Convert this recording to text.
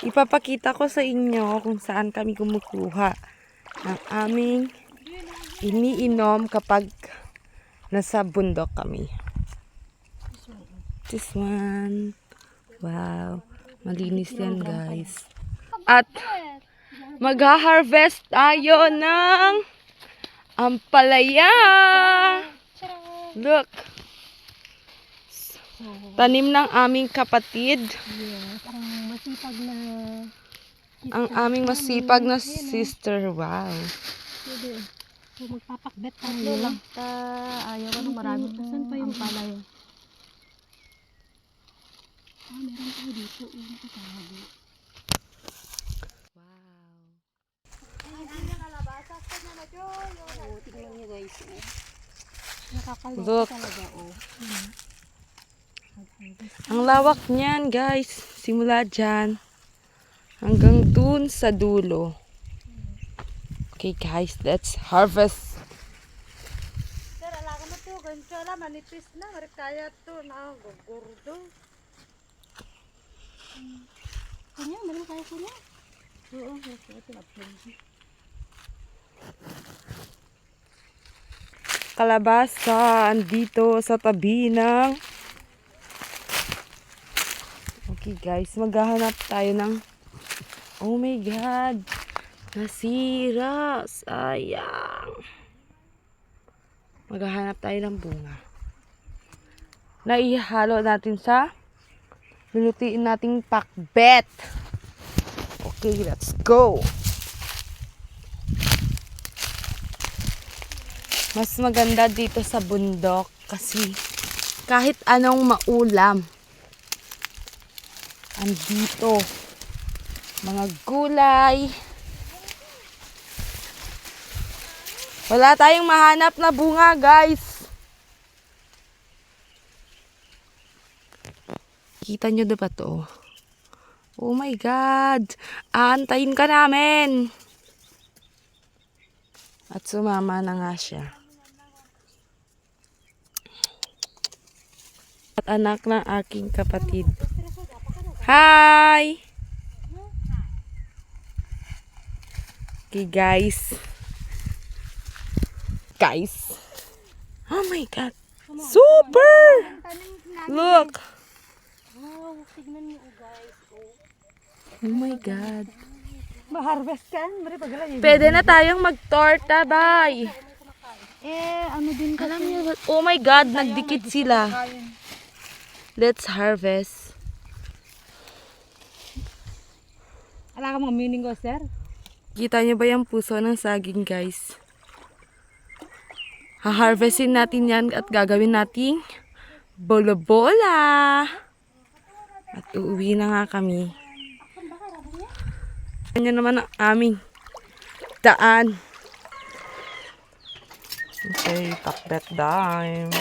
Ipapakita ko sa inyo kung saan kami kumukuha ng aming iniinom kapag nasa bundok kami. This one. Wow. Malinis yan, guys. At mag-harvest tayo ng ampalaya. Look. Tanim ng aming kapatid. Yes, ang masipag na Ang aming masipag na sister. Wow. pwede. So, magpapakbet tayo lang. Ayaw ko ng marami. Saan pa yung palay? Meron tayo dito. Yung kasama. Wow. Tingnan nyo guys. Nakakaloka Look. talaga. Ang lawak niyan, guys. Simula dyan hanggang dun sa dulo. Okay, guys. Let's harvest. Sir, alaga mo to. Ganito lang. Manipis na. Marikaya to. Nakagugurdo. Kanya? Meron kaya kanya? Oo. Ito na-upload. Kalabasa andito sa tabi ng... Okay, guys. Maghahanap tayo ng... Oh my God. Nasira. Sayang. Maghahanap tayo ng bunga. Naihalo natin sa lulutuin nating pakbet. Okay, let's go. Mas maganda dito sa bundok kasi kahit anong maulam andito. Mga gulay. Wala tayong mahanap na bunga, guys. Kita nyo ba to? Oh my God. Aantayin ka namin. At sumama na nga siya. At anak ng aking kapatid. Hi! Okay, guys. Guys. Oh my God. Super! Look. Wow, tignan nyo guys. Oh my God. Ma-harvest ka? Pwede na tayong magtorta, bye. Ano din Alam niyo ba? Oh my God, nagdikit sila. Let's harvest. Ala ka mga meaning ko, sir? Kita niyo ba yung puso ng saging, guys? Ha-harvestin natin yan at gagawin nating bola-bola. At uuwi na nga kami. Yan naman ang aming daan. Okay, pakbet time.